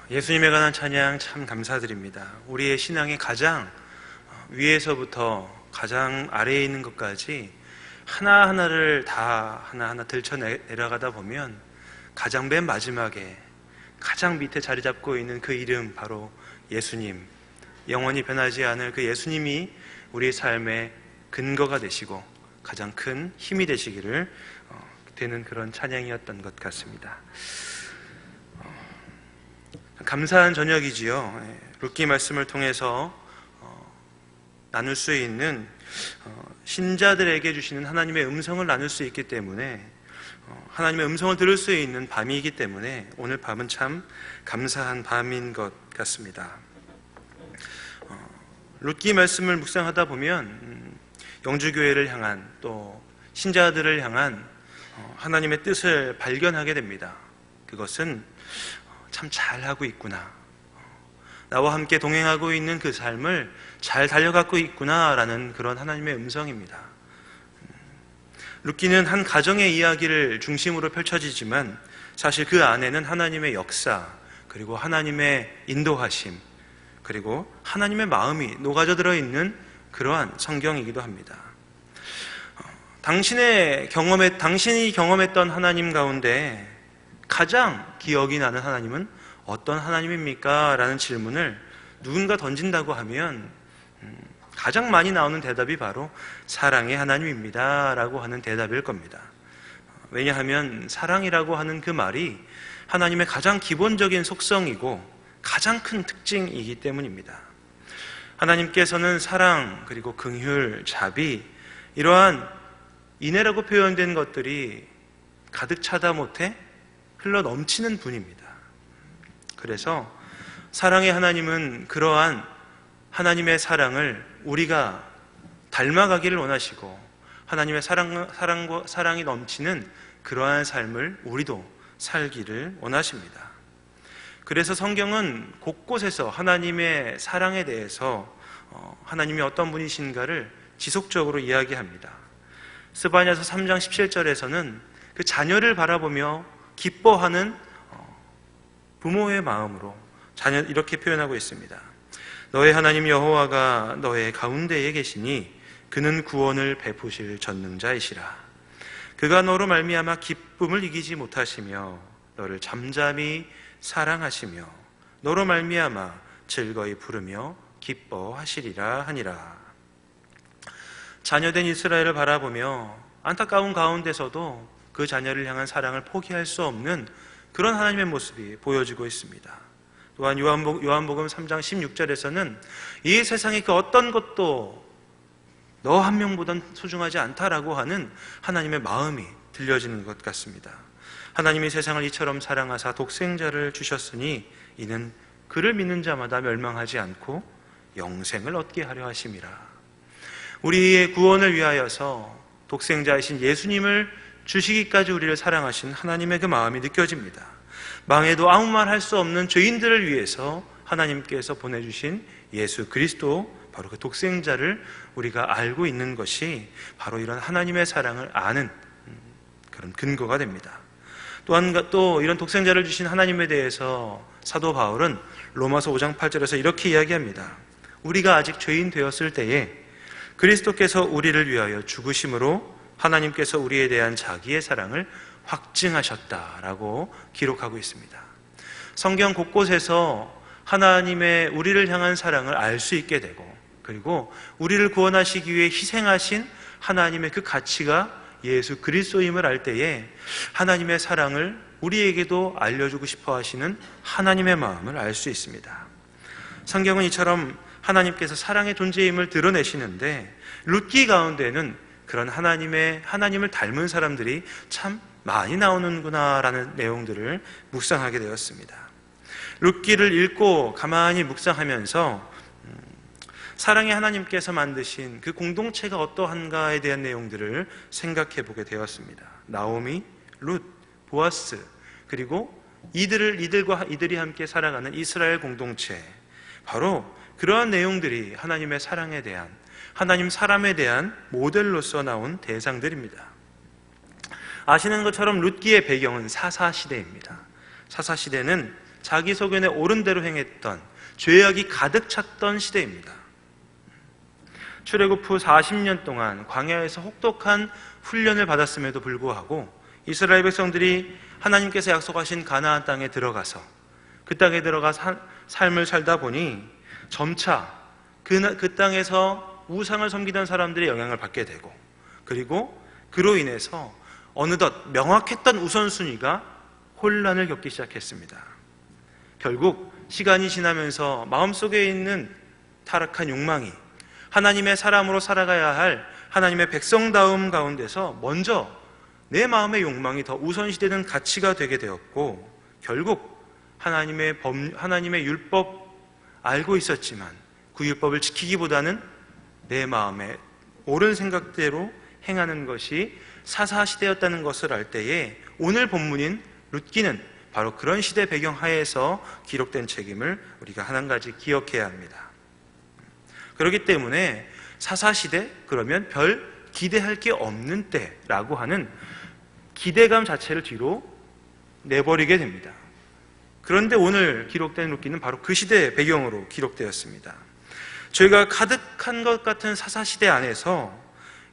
예수님에 관한 찬양 참 감사드립니다. 우리의 신앙의 가장 위에서부터 가장 아래에 있는 것까지 하나하나를 다 하나하나 들춰내려가다 보면 가장 맨 마지막에 가장 밑에 자리 잡고 있는 그 이름, 바로 예수님, 영원히 변하지 않을 그 예수님이 우리 삶의 근거가 되시고 가장 큰 힘이 되시기를 되는 그런 찬양이었던 것 같습니다. 감사한 저녁이지요. 룻기 말씀을 통해서 나눌 수 있는 신자들에게 주시는 하나님의 음성을 나눌 수 있기 때문에, 하나님의 음성을 들을 수 있는 밤이기 때문에 오늘 밤은 참 감사한 밤인 것 같습니다. 룻기 말씀을 묵상하다 보면 영주교회를 향한, 또 신자들을 향한 하나님의 뜻을 발견하게 됩니다. 그것은 참 잘하고 있구나, 나와 함께 동행하고 있는 그 삶을 잘 달려가고 있구나라는 그런 하나님의 음성입니다. 룻기는 한 가정의 이야기를 중심으로 펼쳐지지만 사실 그 안에는 하나님의 역사, 그리고 하나님의 인도하심, 그리고 하나님의 마음이 녹아져 들어있는 그러한 성경이기도 합니다. 당신이 경험했던 하나님 가운데 가장 기억이 나는 하나님은 어떤 하나님입니까? 라는 질문을 누군가 던진다고 하면 가장 많이 나오는 대답이 바로 사랑의 하나님입니다 라고 하는 대답일 겁니다. 왜냐하면 사랑이라고 하는 그 말이 하나님의 가장 기본적인 속성이고 가장 큰 특징이기 때문입니다. 하나님께서는 사랑, 그리고 긍휼, 자비, 이러한 인애라고 표현된 것들이 가득 차다 못해 흘러 넘치는 분입니다. 그래서 사랑의 하나님은 그러한 하나님의 사랑을 우리가 닮아가기를 원하시고, 하나님의 사랑이 넘치는 그러한 삶을 우리도 살기를 원하십니다. 그래서 성경은 곳곳에서 하나님의 사랑에 대해서 하나님이 어떤 분이신가를 지속적으로 이야기합니다. 스바냐서 3장 17절에서는 그 자녀를 바라보며 기뻐하는 부모의 마음으로 자녀 이렇게 표현하고 있습니다. 너의 하나님 여호와가 너의 가운데에 계시니 그는 구원을 베푸실 전능자이시라. 그가 너로 말미암아 기쁨을 이기지 못하시며 너를 잠잠히 사랑하시며 너로 말미암아 즐거이 부르며 기뻐하시리라 하니라. 자녀된 이스라엘을 바라보며 안타까운 가운데서도 그 자녀를 향한 사랑을 포기할 수 없는 그런 하나님의 모습이 보여지고 있습니다. 또한 요한복음 3장 16절에서는 이 세상의 그 어떤 것도 너 한 명보단 소중하지 않다라고 하는 하나님의 마음이 들려지는 것 같습니다. 하나님이 세상을 이처럼 사랑하사 독생자를 주셨으니 이는 그를 믿는 자마다 멸망하지 않고 영생을 얻게 하려 하심이라. 우리의 구원을 위하여서 독생자이신 예수님을 주시기까지 우리를 사랑하신 하나님의 그 마음이 느껴집니다. 망해도 아무 말 할 수 없는 죄인들을 위해서 하나님께서 보내주신 예수 그리스도, 바로 그 독생자를 우리가 알고 있는 것이 바로 이런 하나님의 사랑을 아는 그런 근거가 됩니다. 또한 또 이런 독생자를 주신 하나님에 대해서 사도 바울은 로마서 5장 8절에서 이렇게 이야기합니다. 우리가 아직 죄인 되었을 때에 그리스도께서 우리를 위하여 죽으심으로 하나님께서 우리에 대한 자기의 사랑을 확증하셨다라고 기록하고 있습니다. 성경 곳곳에서 하나님의 우리를 향한 사랑을 알 수 있게 되고, 그리고 우리를 구원하시기 위해 희생하신 하나님의 그 가치가 예수 그리스도임을 알 때에 하나님의 사랑을 우리에게도 알려주고 싶어 하시는 하나님의 마음을 알 수 있습니다. 성경은 이처럼 하나님께서 사랑의 존재임을 드러내시는데, 룻기 가운데는 그런 하나님을 닮은 사람들이 참 많이 나오는구나라는 내용들을 묵상하게 되었습니다. 룻기를 읽고 가만히 묵상하면서 사랑의 하나님께서 만드신 그 공동체가 어떠한가에 대한 내용들을 생각해 보게 되었습니다. 나오미, 룻, 보아스, 그리고 이들이 함께 살아가는 이스라엘 공동체, 바로 그러한 내용들이 하나님의 사랑에 대한, 하나님 사람에 대한 모델로서 나온 대상들입니다. 아시는 것처럼 룻기의 배경은 사사시대입니다. 사사시대는 자기 소견에 옳은 대로 행했던, 죄악이 가득 찼던 시대입니다. 출애굽 후 40년 동안 광야에서 혹독한 훈련을 받았음에도 불구하고 이스라엘 백성들이 하나님께서 약속하신 가나안 땅에 들어가서 그 땅에 들어가 삶을 살다 보니 점차 그 땅에서 우상을 섬기던 사람들의 영향을 받게 되고, 그리고 그로 인해서 어느덧 명확했던 우선순위가 혼란을 겪기 시작했습니다. 결국 시간이 지나면서 마음속에 있는 타락한 욕망이 하나님의 사람으로 살아가야 할 하나님의 백성다움 가운데서 먼저 내 마음의 욕망이 더 우선시되는 가치가 되게 되었고, 결국 하나님의 율법 알고 있었지만 그 율법을 지키기보다는 내 마음의 옳은 생각대로 행하는 것이 사사시대였다는 것을 알 때에 오늘 본문인 룻기는 바로 그런 시대 배경 하에서 기록된 책임을 우리가 한 가지 기억해야 합니다. 그렇기 때문에 사사시대, 그러면 별 기대할 게 없는 때라고 하는 기대감 자체를 뒤로 내버리게 됩니다. 그런데 오늘 기록된 룻기는 바로 그 시대의 배경으로 기록되었습니다. 저희가 가득한 것 같은 사사시대 안에서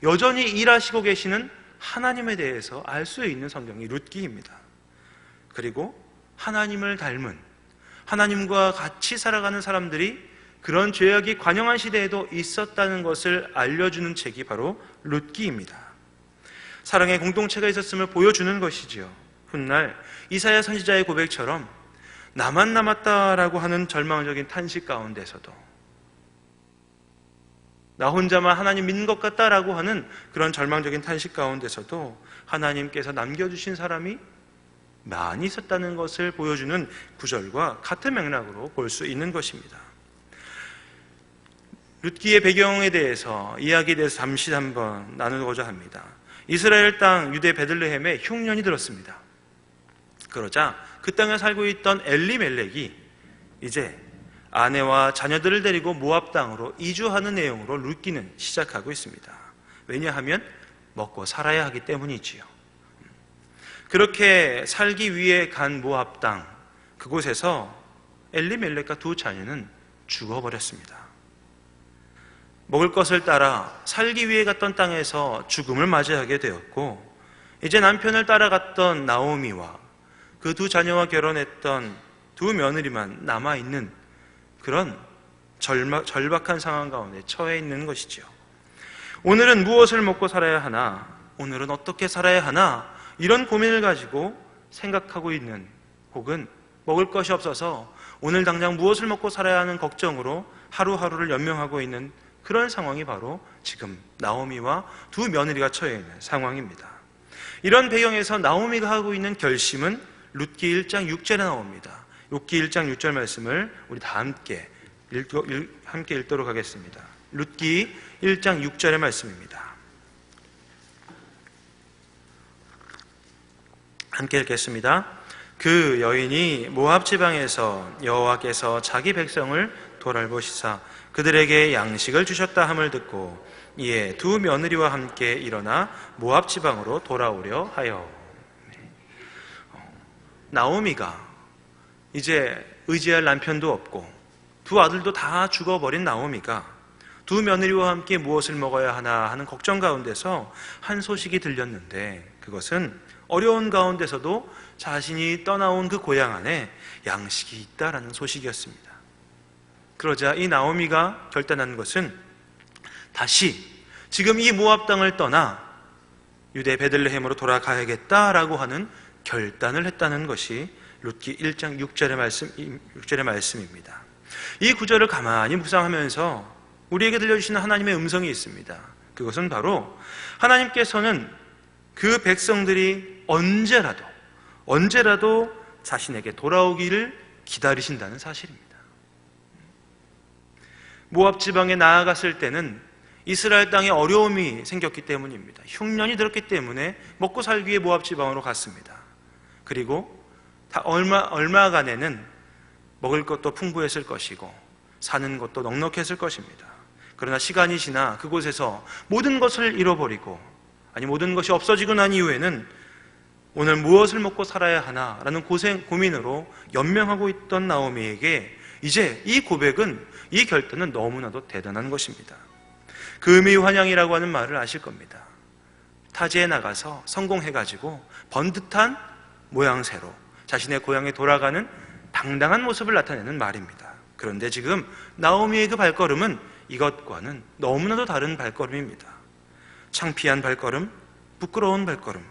여전히 일하시고 계시는 하나님에 대해서 알 수 있는 성경이 룻기입니다. 그리고 하나님을 닮은, 하나님과 같이 살아가는 사람들이 그런 죄악이 관영한 시대에도 있었다는 것을 알려주는 책이 바로 룻기입니다. 사랑의 공동체가 있었음을 보여주는 것이지요. 훗날 이사야 선지자의 고백처럼 나만 남았다라고 하는 절망적인 탄식 가운데서도, 나 혼자만 하나님 믿는 것 같다라고 하는 그런 절망적인 탄식 가운데서도 하나님께서 남겨주신 사람이 많이 있었다는 것을 보여주는 구절과 같은 맥락으로 볼 수 있는 것입니다. 룻기의 배경에 대해서, 이야기에 대해서 잠시 한번 나누고자 합니다. 이스라엘 땅 유대 베들레헴에 흉년이 들었습니다. 그러자 그 땅에 살고 있던 엘리멜렉이 이제 아내와 자녀들을 데리고 모압 땅으로 이주하는 내용으로 룻기는 시작하고 있습니다. 왜냐하면 먹고 살아야 하기 때문이지요. 그렇게 살기 위해 간 모압 땅, 그곳에서 엘리멜렉과 두 자녀는 죽어버렸습니다. 먹을 것을 따라 살기 위해 갔던 땅에서 죽음을 맞이하게 되었고, 이제 남편을 따라갔던 나오미와 그 두 자녀와 결혼했던 두 며느리만 남아있는 그런 절박한 상황 가운데 처해 있는 것이지요. 오늘은 무엇을 먹고 살아야 하나, 오늘은 어떻게 살아야 하나, 이런 고민을 가지고 생각하고 있는, 혹은 먹을 것이 없어서 오늘 당장 무엇을 먹고 살아야 하는 걱정으로 하루하루를 연명하고 있는 그런 상황이 바로 지금 나오미와 두 며느리가 처해 있는 상황입니다. 이런 배경에서 나오미가 하고 있는 결심은 룻기 1장 6절에 나옵니다. 룻기 1장 6절 말씀을 우리 다 함께 읽도록 하겠습니다. 룻기 1장 6절의 말씀입니다. 함께 읽겠습니다. 그 여인이 모압 지방에서 여호와께서 자기 백성을 돌아보시사 그들에게 양식을 주셨다 함을 듣고 이에 두 며느리와 함께 일어나 모압 지방으로 돌아오려 하여. 나오미가 이제 의지할 남편도 없고 두 아들도 다 죽어버린 나오미가 두 며느리와 함께 무엇을 먹어야 하나 하는 걱정 가운데서 한 소식이 들렸는데, 그것은 어려운 가운데서도 자신이 떠나온 그 고향 안에 양식이 있다라는 소식이었습니다. 그러자 이 나오미가 결단한 것은 다시 지금 이 모압 땅을 떠나 유대 베들레헴으로 돌아가야겠다라고 하는 결단을 했다는 것이 룻기 1장 6절의 말씀입니다. 이 구절을 가만히 묵상하면서 우리에게 들려주시는 하나님의 음성이 있습니다. 그것은 바로 하나님께서는 그 백성들이 언제라도 자신에게 돌아오기를 기다리신다는 사실입니다. 모압 지방에 나아갔을 때는 이스라엘 땅에 어려움이 생겼기 때문입니다. 흉년이 들었기 때문에 먹고 살기 위해 모압 지방으로 갔습니다. 그리고 얼마간에는 먹을 것도 풍부했을 것이고 사는 것도 넉넉했을 것입니다. 그러나 시간이 지나 그곳에서 모든 것을 잃어버리고, 모든 것이 없어지고 난 이후에는 오늘 무엇을 먹고 살아야 하나라는 고민으로 연명하고 있던 나오미에게 이제 이 고백은, 이 결단은 너무나도 대단한 것입니다. 금이환영이라고 하는 말을 아실 겁니다. 타지에 나가서 성공해가지고 번듯한 모양새로 자신의 고향에 돌아가는 당당한 모습을 나타내는 말입니다. 그런데 지금 나오미의 그 발걸음은 이것과는 너무나도 다른 발걸음입니다. 창피한 발걸음, 부끄러운 발걸음,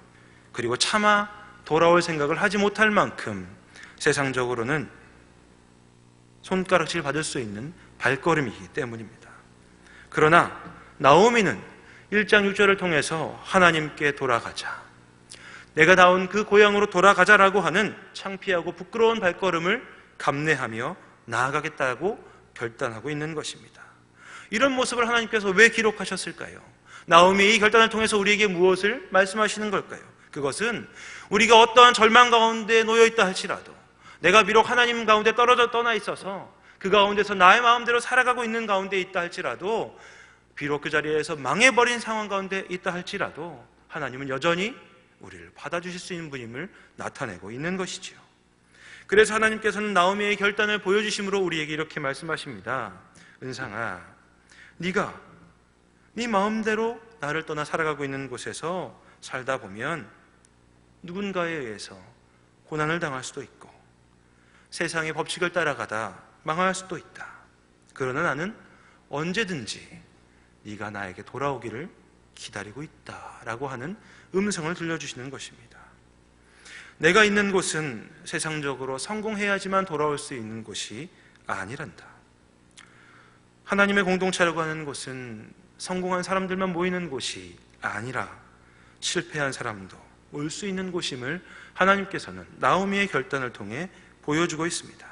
그리고 차마 돌아올 생각을 하지 못할 만큼 세상적으로는 손가락질 받을 수 있는 발걸음이기 때문입니다. 그러나 나오미는 1장 6절을 통해서 하나님께 돌아가자, 내가 나온 그 고향으로 돌아가자라고 하는 창피하고 부끄러운 발걸음을 감내하며 나아가겠다고 결단하고 있는 것입니다. 이런 모습을 하나님께서 왜 기록하셨을까요? 나오미의 이 결단을 통해서 우리에게 무엇을 말씀하시는 걸까요? 그것은 우리가 어떠한 절망 가운데 놓여 있다 할지라도, 내가 비록 하나님 가운데 떠나 있어서 그 가운데서 나의 마음대로 살아가고 있는 가운데 있다 할지라도, 비록 그 자리에서 망해버린 상황 가운데 있다 할지라도 하나님은 여전히 우리를 받아주실 수 있는 분임을 나타내고 있는 것이지요. 그래서 하나님께서는 나오미의 결단을 보여주심으로 우리에게 이렇게 말씀하십니다. 은상아, 네가 네 마음대로 나를 떠나 살아가고 있는 곳에서 살다 보면 누군가에 의해서 고난을 당할 수도 있고 세상의 법칙을 따라가다 망할 수도 있다. 그러나 나는 언제든지 네가 나에게 돌아오기를 기다리고 있다라고 하는 음성을 들려주시는 것입니다. 내가 있는 곳은 세상적으로 성공해야지만 돌아올 수 있는 곳이 아니란다. 하나님의 공동체라고 하는 곳은 성공한 사람들만 모이는 곳이 아니라 실패한 사람도 올 수 있는 곳임을 하나님께서는 나오미의 결단을 통해 보여주고 있습니다.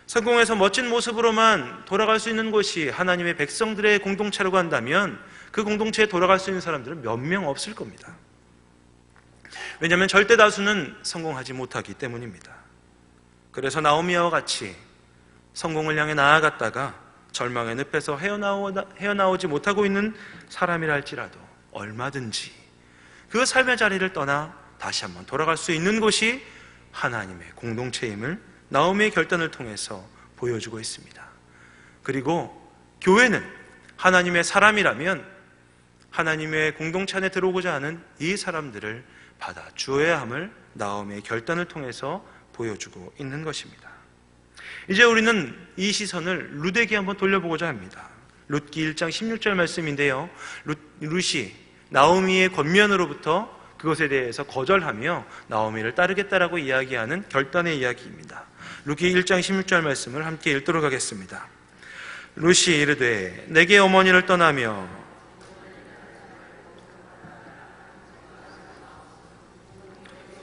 성공해서 멋진 모습으로만 돌아갈 수 있는 곳이 하나님의 백성들의 공동체라고 한다면 그 공동체에 돌아갈 수 있는 사람들은 몇 명 없을 겁니다. 왜냐하면 절대 다수는 성공하지 못하기 때문입니다. 그래서 나오미와 같이 성공을 향해 나아갔다가 절망의 늪에서 헤어나오지 못하고 있는 사람이라 할지라도 얼마든지 그 삶의 자리를 떠나 다시 한번 돌아갈 수 있는 곳이 하나님의 공동체임을 나오미의 결단을 통해서 보여주고 있습니다. 그리고 교회는 하나님의 사람이라면 하나님의 공동체 안에 들어오고자 하는 이 사람들을 받아주어야 함을 나오미의 결단을 통해서 보여주고 있는 것입니다. 이제 우리는 이 시선을 룻에게 한번 돌려보고자 합니다. 룻기 1장 16절 말씀인데요, 룻이 나오미의 권면으로부터 그것에 대해서 거절하며 나오미를 따르겠다라고 이야기하는 결단의 이야기입니다. 룻기 1장 16절 말씀을 함께 읽도록 하겠습니다. 룻이 이르되 내게 어머니를 떠나며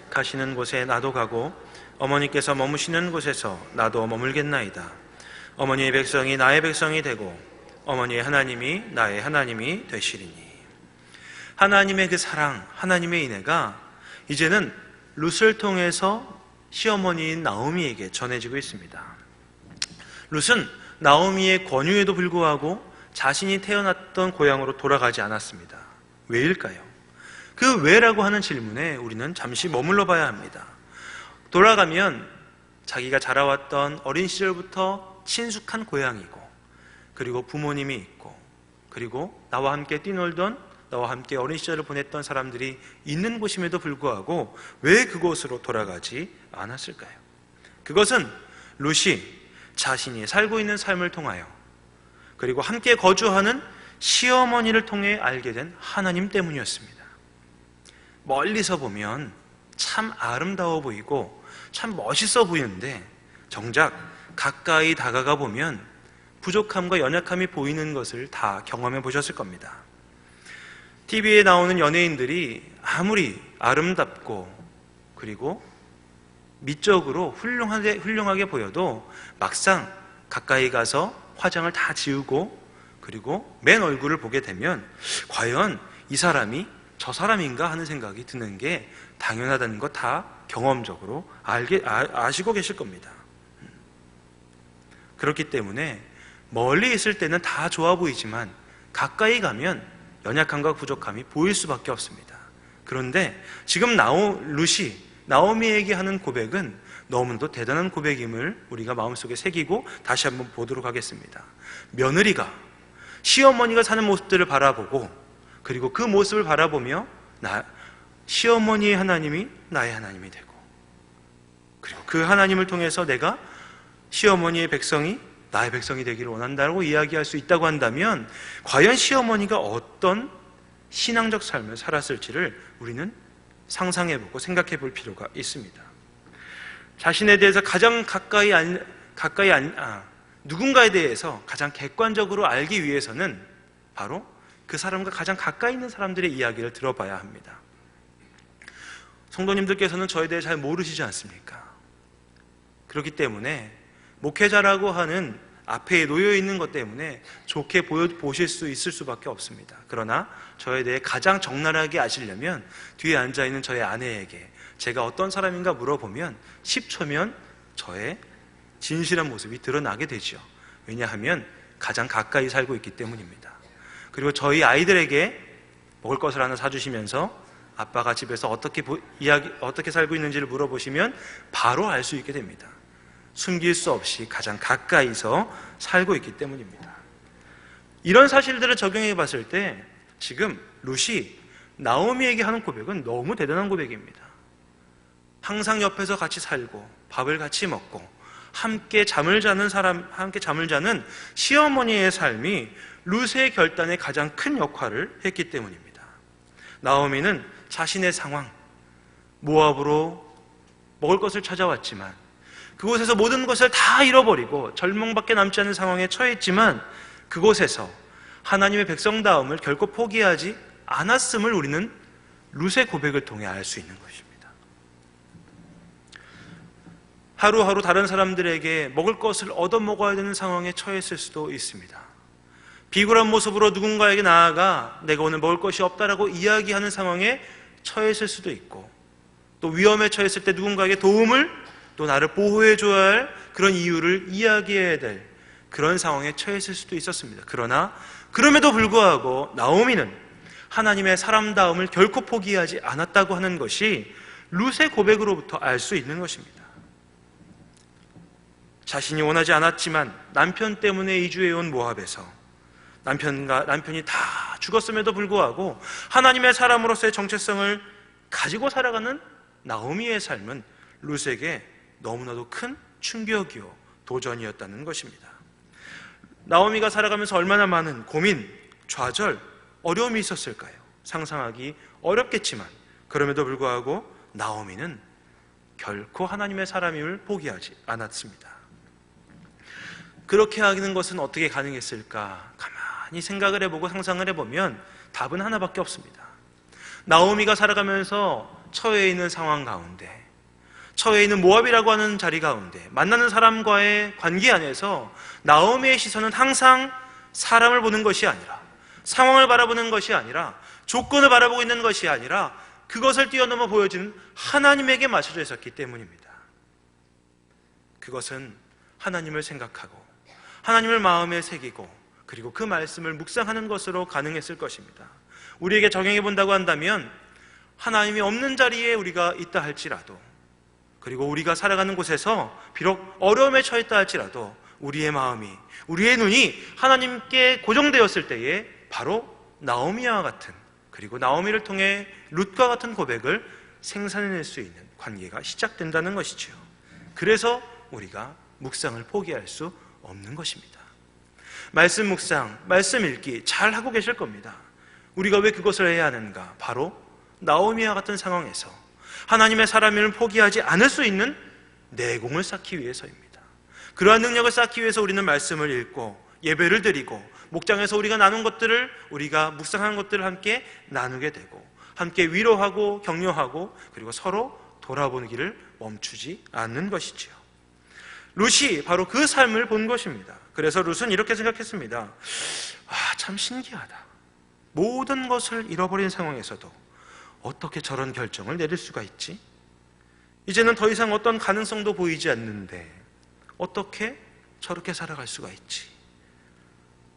가시는 곳에 나도 가고 어머니께서 머무시는 곳에서 나도 머물겠나이다. 어머니의 백성이 나의 백성이 되고 어머니의 하나님이 나의 하나님이 되시리니. 하나님의 그 사랑, 하나님의 인애가 이제는 룻을 통해서 시어머니인 나오미에게 전해지고 있습니다. 룻은 나오미의 권유에도 불구하고 자신이 태어났던 고향으로 돌아가지 않았습니다. 왜일까요? 그 왜라고 하는 질문에 우리는 잠시 머물러 봐야 합니다. 돌아가면 자기가 자라왔던 어린 시절부터 친숙한 고향이고, 그리고 부모님이 있고, 그리고 나와 함께 뛰놀던, 나와 함께 어린 시절을 보냈던 사람들이 있는 곳임에도 불구하고 왜 그곳으로 돌아가지 않았을까요? 그것은 룻이 자신이 살고 있는 삶을 통하여, 그리고 함께 거주하는 시어머니를 통해 알게 된 하나님 때문이었습니다. 멀리서 보면 참 아름다워 보이고 참 멋있어 보이는데 정작 가까이 다가가 보면 부족함과 연약함이 보이는 것을 다 경험해 보셨을 겁니다. TV에 나오는 연예인들이 아무리 아름답고 그리고 미적으로 훌륭하게 보여도 막상 가까이 가서 화장을 다 지우고 그리고 맨 얼굴을 보게 되면 과연 이 사람이 저 사람인가 하는 생각이 드는 게 당연하다는 거 다 경험적으로 아시고 계실 겁니다. 그렇기 때문에 멀리 있을 때는 다 좋아 보이지만 가까이 가면 연약함과 부족함이 보일 수밖에 없습니다. 그런데 지금 룻이 나오미에게 하는 고백은 너무나도 대단한 고백임을 우리가 마음속에 새기고 다시 한번 보도록 하겠습니다. 며느리가 시어머니가 사는 모습들을 바라보고, 그리고 그 모습을 바라보며 시어머니의 하나님이 나의 하나님이 되고, 그리고 그 하나님을 통해서 내가 시어머니의 백성이 나의 백성이 되기를 원한다고 이야기할 수 있다고 한다면, 과연 시어머니가 어떤 신앙적 삶을 살았을지를 우리는 상상해보고 생각해볼 필요가 있습니다. 자신에 대해서 누군가에 대해서 가장 객관적으로 알기 위해서는 바로 그 사람과 가장 가까이 있는 사람들의 이야기를 들어봐야 합니다. 성도님들께서는 저에 대해 잘 모르시지 않습니까? 그렇기 때문에 목회자라고 하는 앞에 놓여 있는 것 때문에 좋게 보실 수 있을 수밖에 없습니다. 그러나 저에 대해 가장 적나라하게 아시려면 뒤에 앉아있는 저의 아내에게 제가 어떤 사람인가 물어보면 10초면 저의 진실한 모습이 드러나게 되죠. 왜냐하면 가장 가까이 살고 있기 때문입니다. 그리고 저희 아이들에게 먹을 것을 하나 사주시면서 아빠가 집에서 어떻게 살고 있는지를 물어보시면 바로 알 수 있게 됩니다. 숨길 수 없이 가장 가까이서 살고 있기 때문입니다. 이런 사실들을 적용해 봤을 때 지금 룻이 나오미에게 하는 고백은 너무 대단한 고백입니다. 항상 옆에서 같이 살고 밥을 같이 먹고 함께 잠을 자는 시어머니의 삶이 룻의 결단에 가장 큰 역할을 했기 때문입니다. 나오미는 자신의 상황, 모압으로 먹을 것을 찾아왔지만 그곳에서 모든 것을 다 잃어버리고 절망밖에 남지 않은 상황에 처했지만 그곳에서 하나님의 백성다움을 결코 포기하지 않았음을 우리는 룻의 고백을 통해 알 수 있는 것입니다. 하루하루 다른 사람들에게 먹을 것을 얻어먹어야 되는 상황에 처했을 수도 있습니다. 비굴한 모습으로 누군가에게 나아가 내가 오늘 먹을 것이 없다라고 이야기하는 상황에 처했을 수도 있고, 또 위험에 처했을 때 누군가에게 도움을, 또 나를 보호해줘야 할 그런 이유를 이야기해야 될 그런 상황에 처했을 수도 있었습니다. 그러나 그럼에도 불구하고 나오미는 하나님의 사람다움을 결코 포기하지 않았다고 하는 것이 룻의 고백으로부터 알 수 있는 것입니다. 자신이 원하지 않았지만 남편 때문에 이주해온 모압에서 남편이 다 죽었음에도 불구하고 하나님의 사람으로서의 정체성을 가지고 살아가는 나오미의 삶은 룻에게 너무나도 큰 충격이요 도전이었다는 것입니다. 나오미가 살아가면서 얼마나 많은 고민, 좌절, 어려움이 있었을까요? 상상하기 어렵겠지만 그럼에도 불구하고 나오미는 결코 하나님의 사람임을 포기하지 않았습니다. 그렇게 하는 것은 어떻게 가능했을까? 가만히 생각을 해보고 상상을 해보면 답은 하나밖에 없습니다. 나오미가 살아가면서 처해 있는 상황 가운데, 처해 있는 모압이라고 하는 자리 가운데 만나는 사람과의 관계 안에서 나오미의 시선은 항상 사람을 보는 것이 아니라, 상황을 바라보는 것이 아니라, 조건을 바라보고 있는 것이 아니라 그것을 뛰어넘어 보여지는 하나님에게 맞춰져 있었기 때문입니다. 그것은 하나님을 생각하고 하나님을 마음에 새기고 그리고 그 말씀을 묵상하는 것으로 가능했을 것입니다. 우리에게 적용해 본다고 한다면 하나님이 없는 자리에 우리가 있다 할지라도, 그리고 우리가 살아가는 곳에서 비록 어려움에 처했다 할지라도 우리의 마음이, 우리의 눈이 하나님께 고정되었을 때에 바로 나오미와 같은, 그리고 나오미를 통해 룻과 같은 고백을 생산해낼 수 있는 관계가 시작된다는 것이죠. 그래서 우리가 묵상을 포기할 수 없는 것입니다. 말씀 묵상, 말씀 읽기 잘 하고 계실 겁니다. 우리가 왜 그것을 해야 하는가? 바로 나오미와 같은 상황에서 하나님의 사람임을 포기하지 않을 수 있는 내공을 쌓기 위해서입니다. 그러한 능력을 쌓기 위해서 우리는 말씀을 읽고 예배를 드리고 목장에서 우리가 나눈 것들을, 우리가 묵상한 것들을 함께 나누게 되고 함께 위로하고 격려하고 그리고 서로 돌아보는 길을 멈추지 않는 것이지요. 룻이 바로 그 삶을 본 것입니다. 그래서 룻은 이렇게 생각했습니다. 참 신기하다. 모든 것을 잃어버린 상황에서도 어떻게 저런 결정을 내릴 수가 있지? 이제는 더 이상 어떤 가능성도 보이지 않는데 어떻게 저렇게 살아갈 수가 있지?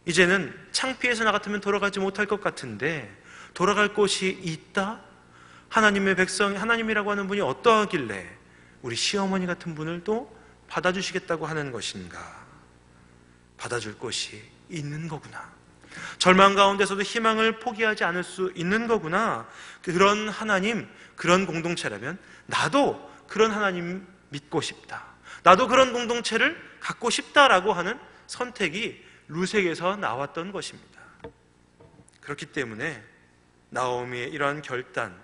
이제는 창피해서 나 같으면 돌아가지 못할 것 같은데 돌아갈 곳이 있다? 하나님의 백성, 하나님이라고 하는 분이 어떠하길래 우리 시어머니 같은 분을 또 받아주시겠다고 하는 것인가? 받아줄 곳이 있는 거구나. 절망 가운데서도 희망을 포기하지 않을 수 있는 거구나. 그런 하나님, 그런 공동체라면 나도 그런 하나님 믿고 싶다. 나도 그런 공동체를 갖고 싶다라고 하는 선택이 룻에게서 나왔던 것입니다. 그렇기 때문에 나오미의 이러한 결단,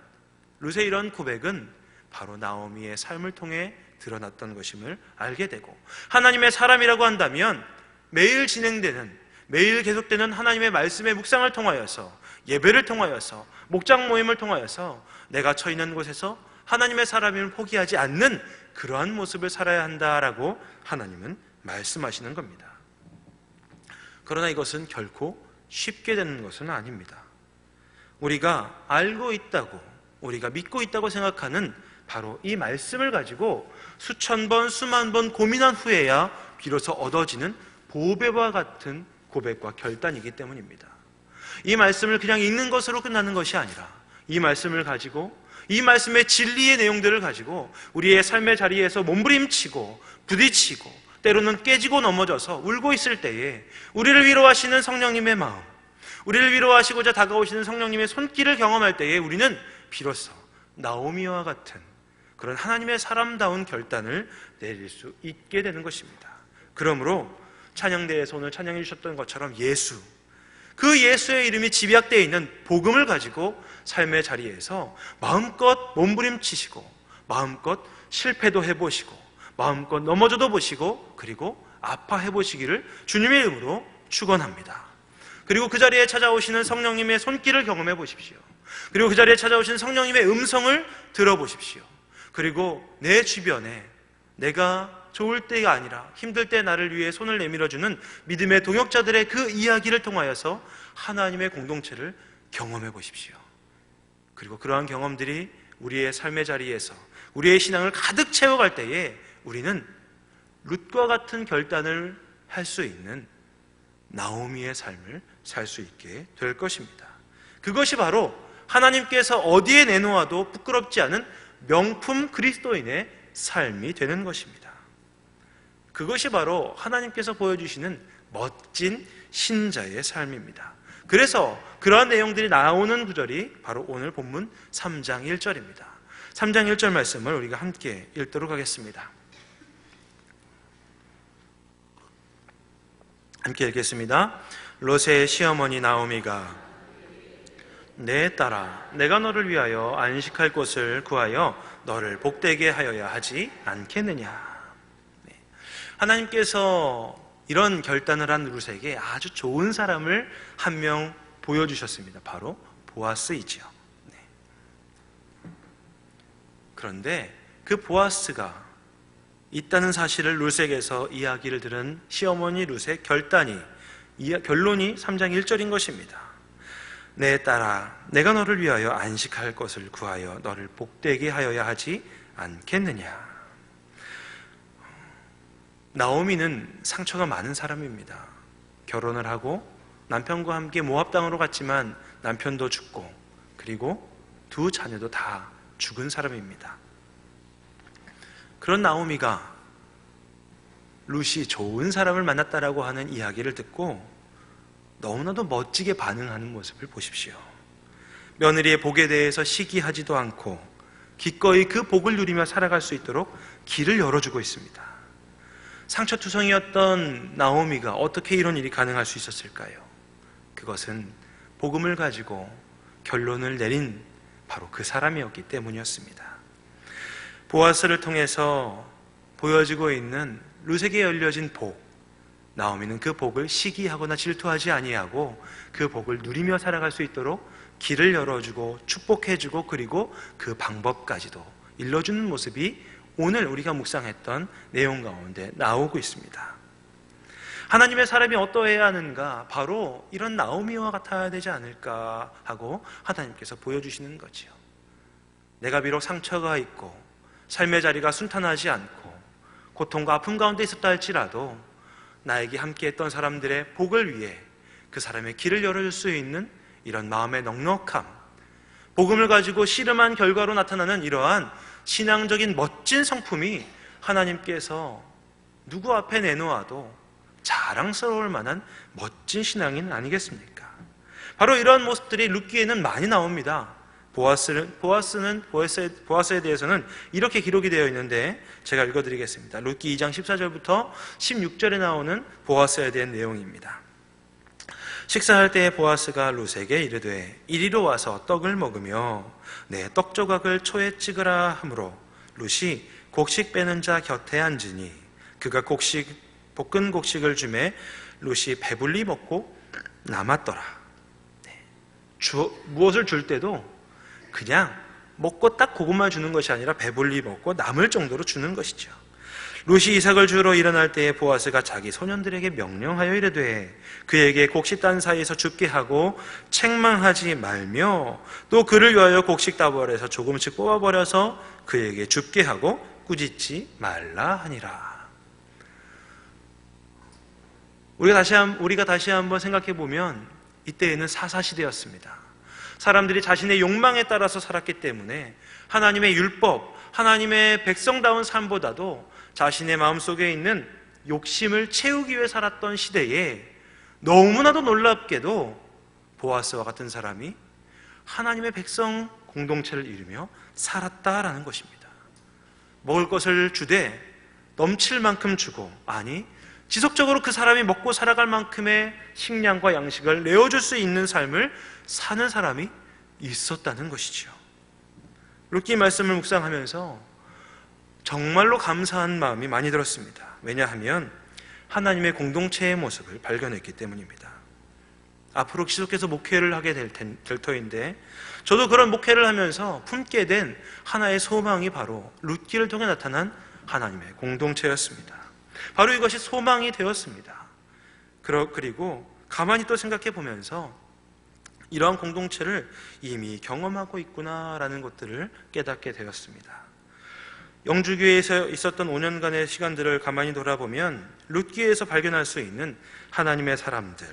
룻의 이런 고백은 바로 나오미의 삶을 통해 드러났던 것임을 알게 되고, 하나님의 사람이라고 한다면 매일 진행되는, 매일 계속되는 하나님의 말씀의 묵상을 통하여서, 예배를 통하여서, 목장 모임을 통하여서 내가 처 있는 곳에서 하나님의 사람임을 포기하지 않는 그러한 모습을 살아야 한다라고 하나님은 말씀하시는 겁니다. 그러나 이것은 결코 쉽게 되는 것은 아닙니다. 우리가 알고 있다고, 우리가 믿고 있다고 생각하는 바로 이 말씀을 가지고 수천 번, 수만 번 고민한 후에야 비로소 얻어지는 보배와 같은 고백과 결단이기 때문입니다. 이 말씀을 그냥 읽는 것으로 끝나는 것이 아니라 이 말씀을 가지고, 이 말씀의 진리의 내용들을 가지고 우리의 삶의 자리에서 몸부림치고 부딪히고 때로는 깨지고 넘어져서 울고 있을 때에 우리를 위로하시는 성령님의 마음, 우리를 위로하시고자 다가오시는 성령님의 손길을 경험할 때에 우리는 비로소 나오미와 같은 그런 하나님의 사람다운 결단을 내릴 수 있게 되는 것입니다. 그러므로 찬양대에서 오늘 찬양해 주셨던 것처럼 예수, 그 예수의 이름이 집약되어 있는 복음을 가지고 삶의 자리에서 마음껏 몸부림치시고, 마음껏 실패도 해보시고, 마음껏 넘어져도 보시고, 그리고 아파해 보시기를 주님의 이름으로 축원합니다. 그리고 그 자리에 찾아오시는 성령님의 손길을 경험해 보십시오. 그리고 그 자리에 찾아오시는 성령님의 음성을 들어보십시오. 그리고 내 주변에 내가 좋을 때가 아니라 힘들 때 나를 위해 손을 내밀어주는 믿음의 동역자들의 그 이야기를 통하여서 하나님의 공동체를 경험해 보십시오. 그리고 그러한 경험들이 우리의 삶의 자리에서 우리의 신앙을 가득 채워갈 때에 우리는 룻과 같은 결단을 할 수 있는 나오미의 삶을 살 수 있게 될 것입니다. 그것이 바로 하나님께서 어디에 내놓아도 부끄럽지 않은 명품 그리스도인의 삶이 되는 것입니다. 그것이 바로 하나님께서 보여주시는 멋진 신자의 삶입니다. 그래서 그러한 내용들이 나오는 구절이 바로 오늘 본문 3장 1절입니다. 3장 1절 말씀을 우리가 함께 읽도록 하겠습니다. 함께 읽겠습니다. 롯의 시어머니 나오미가 내 딸아, 내가 너를 위하여 안식할 곳을 구하여 너를 복되게 하여야 하지 않겠느냐. 하나님께서 이런 결단을 한 룻에게 아주 좋은 사람을 한 명 보여주셨습니다. 바로 보아스이지요. 그런데 그 보아스가 있다는 사실을 룻에게서 이야기를 들은 시어머니 룻의 결론이 3장 1절인 것입니다. 내 딸아, 내가 너를 위하여 안식할 것을 구하여 너를 복되게 하여야 하지 않겠느냐. 나오미는 상처가 많은 사람입니다. 결혼을 하고 남편과 함께 모압 땅으로 갔지만 남편도 죽고, 그리고 두 자녀도 다 죽은 사람입니다. 그런 나오미가 룻이 좋은 사람을 만났다라고 하는 이야기를 듣고 너무나도 멋지게 반응하는 모습을 보십시오. 며느리의 복에 대해서 시기하지도 않고 기꺼이 그 복을 누리며 살아갈 수 있도록 길을 열어주고 있습니다. 상처투성이었던 나오미가 어떻게 이런 일이 가능할 수 있었을까요? 그것은 복음을 가지고 결론을 내린 바로 그 사람이었기 때문이었습니다. 보아스를 통해서 보여지고 있는 룻에게 열려진 복, 나오미는 그 복을 시기하거나 질투하지 아니하고 그 복을 누리며 살아갈 수 있도록 길을 열어주고 축복해주고, 그리고 그 방법까지도 일러주는 모습이 오늘 우리가 묵상했던 내용 가운데 나오고 있습니다. 하나님의 사람이 어떠해야 하는가? 바로 이런 나오미와 같아야 되지 않을까 하고 하나님께서 보여주시는 거지요. 내가 비록 상처가 있고 삶의 자리가 순탄하지 않고 고통과 아픔 가운데 있었다 할지라도 나에게 함께했던 사람들의 복을 위해 그 사람의 길을 열어줄 수 있는 이런 마음의 넉넉함, 복음을 가지고 씨름한 결과로 나타나는 이러한 신앙적인 멋진 성품이 하나님께서 누구 앞에 내놓아도 자랑스러울 만한 멋진 신앙인 아니겠습니까? 바로 이러한 모습들이 룻기에는 많이 나옵니다. 보아스에 대해서는 이렇게 기록이 되어 있는데 제가 읽어드리겠습니다. 룻기 2장 14절부터 16절에 나오는 보아스에 대한 내용입니다. 식사할 때에 보아스가 룻에게 이르되 이리로 와서 떡을 먹으며 내 떡 조각을 초에 찍으라 하므로 룻이 곡식 빼는 자 곁에 앉으니 그가 볶은 곡식을 주매 룻이 배불리 먹고 남았더라. 무엇을 줄 때도 그냥 먹고 딱 그것만 주는 것이 아니라 배불리 먹고 남을 정도로 주는 것이죠. 룻이 이삭을 주러 일어날 때에 보아스가 자기 소년들에게 명령하여 이르되 그에게 곡식 딴 사이에서 줍게 하고 책망하지 말며 또 그를 위하여 곡식 다벌에서 조금씩 뽑아버려서 그에게 줍게 하고 꾸짖지 말라 하니라. 우리가 다시 한번 생각해 보면 이때에는 사사시대였습니다. 사람들이 자신의 욕망에 따라서 살았기 때문에 하나님의 율법, 하나님의 백성다운 삶보다도 자신의 마음속에 있는 욕심을 채우기 위해 살았던 시대에 너무나도 놀랍게도 보아스와 같은 사람이 하나님의 백성 공동체를 이루며 살았다라는 것입니다. 먹을 것을 주되 넘칠 만큼 주고, 아니 지속적으로 그 사람이 먹고 살아갈 만큼의 식량과 양식을 내어줄 수 있는 삶을 사는 사람이 있었다는 것이죠. 룻기 말씀을 묵상하면서 정말로 감사한 마음이 많이 들었습니다. 왜냐하면 하나님의 공동체의 모습을 발견했기 때문입니다. 앞으로 지속해서 목회를 하게 될 터인데 저도 그런 목회를 하면서 품게 된 하나의 소망이 바로 룻기를 통해 나타난 하나님의 공동체였습니다. 바로 이것이 소망이 되었습니다. 그리고 가만히 또 생각해 보면서 이러한 공동체를 이미 경험하고 있구나라는 것들을 깨닫게 되었습니다. 영주교회에서 있었던 5년간의 시간들을 가만히 돌아보면 룻기에서 발견할 수 있는 하나님의 사람들,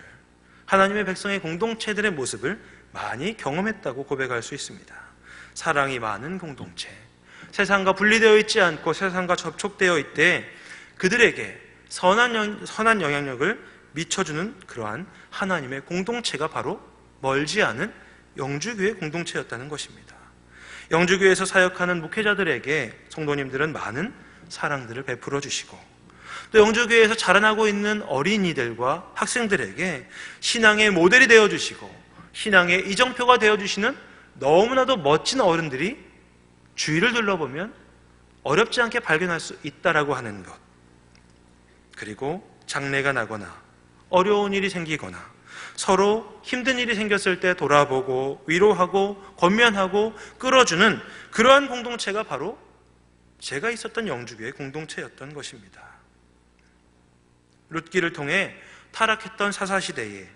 하나님의 백성의 공동체들의 모습을 많이 경험했다고 고백할 수 있습니다. 사랑이 많은 공동체, 세상과 분리되어 있지 않고 세상과 접촉되어 있되 그들에게 선한 영향력을 미쳐주는 그러한 하나님의 공동체가 바로 멀지 않은 영주교회 공동체였다는 것입니다. 영주교회에서 사역하는 목회자들에게 성도님들은 많은 사랑들을 베풀어 주시고 또 영주교회에서 자라나고 있는 어린이들과 학생들에게 신앙의 모델이 되어주시고 신앙의 이정표가 되어주시는 너무나도 멋진 어른들이 주위를 둘러보면 어렵지 않게 발견할 수 있다라고 하는 것, 그리고 장래가 나거나 어려운 일이 생기거나 서로 힘든 일이 생겼을 때 돌아보고 위로하고 권면하고 끌어주는 그러한 공동체가 바로 제가 있었던 영주교회 공동체였던 것입니다. 룻기를 통해 타락했던 사사시대에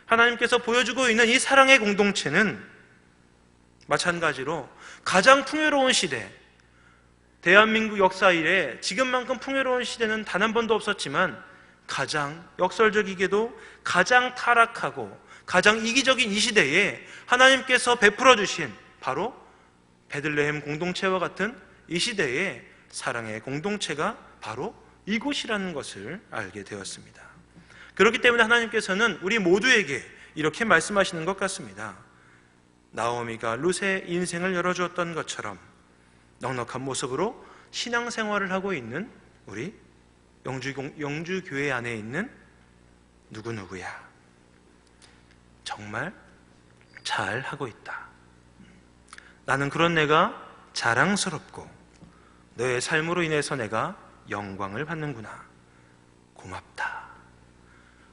하나님께서 보여주고 있는 이 사랑의 공동체는 마찬가지로 가장 풍요로운 시대, 대한민국 역사 이래 지금만큼 풍요로운 시대는 단 한 번도 없었지만 가장 역설적이게도 가장 타락하고 가장 이기적인 이 시대에 하나님께서 베풀어 주신 바로 베들레헴 공동체와 같은 이 시대의 사랑의 공동체가 바로 이곳이라는 것을 알게 되었습니다. 그렇기 때문에 하나님께서는 우리 모두에게 이렇게 말씀하시는 것 같습니다. 나오미가 룻의 인생을 열어주었던 것처럼 넉넉한 모습으로 신앙생활을 하고 있는 우리 영주교회 안에 있는 누구누구야, 정말 잘하고 있다. 나는 그런 내가 자랑스럽고 너의 삶으로 인해서 내가 영광을 받는구나. 고맙다.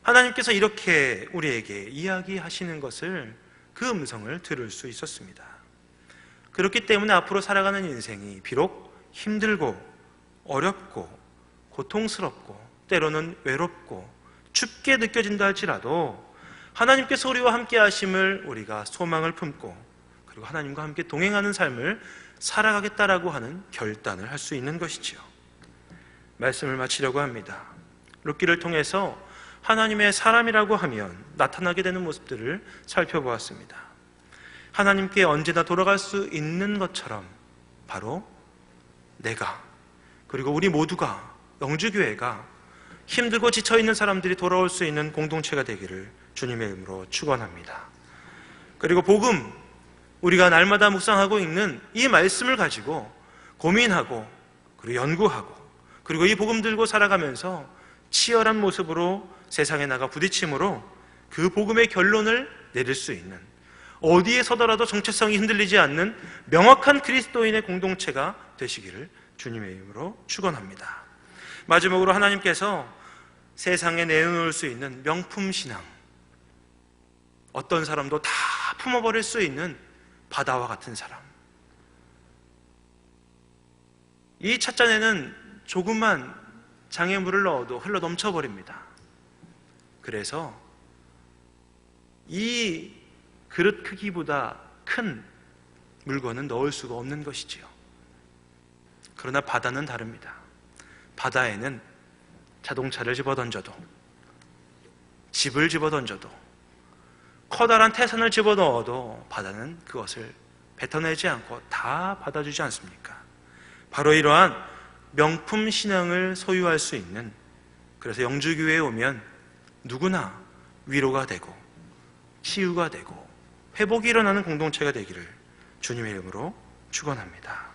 하나님께서 이렇게 우리에게 이야기하시는 것을, 그 음성을 들을 수 있었습니다. 그렇기 때문에 앞으로 살아가는 인생이 비록 힘들고 어렵고 고통스럽고 때로는 외롭고 춥게 느껴진다 할지라도 하나님께서 우리와 함께 하심을 우리가 소망을 품고 그리고 하나님과 함께 동행하는 삶을 살아가겠다라고 하는 결단을 할 수 있는 것이지요. 말씀을 마치려고 합니다. 룻기를 통해서 하나님의 사람이라고 하면 나타나게 되는 모습들을 살펴보았습니다. 하나님께 언제나 돌아갈 수 있는 것처럼 바로 내가, 그리고 우리 모두가, 영주교회가 힘들고 지쳐있는 사람들이 돌아올 수 있는 공동체가 되기를 주님의 이름으로 축원합니다. 그리고 복음, 우리가 날마다 묵상하고 읽는 이 말씀을 가지고 고민하고 그리고 연구하고 그리고 이 복음 들고 살아가면서 치열한 모습으로 세상에 나가 부딪힘으로 그 복음의 결론을 내릴 수 있는, 어디에 서더라도 정체성이 흔들리지 않는 명확한 그리스도인의 공동체가 되시기를 주님의 이름으로 축원합니다. 마지막으로 하나님께서 세상에 내놓을 수 있는 명품 신앙, 어떤 사람도 다 품어버릴 수 있는 바다와 같은 사람, 이 찻잔에는 조금만 장애물을 넣어도 흘러 넘쳐버립니다. 그래서 이 그릇 크기보다 큰 물건은 넣을 수가 없는 것이지요. 그러나 바다는 다릅니다. 바다에는 자동차를 집어던져도, 집을 집어던져도, 커다란 태산을 집어넣어도 바다는 그것을 뱉어내지 않고 다 받아주지 않습니까? 바로 이러한 명품 신앙을 소유할 수 있는, 그래서 영주교회에 오면 누구나 위로가 되고 치유가 되고 회복이 일어나는 공동체가 되기를 주님의 이름으로 축원합니다.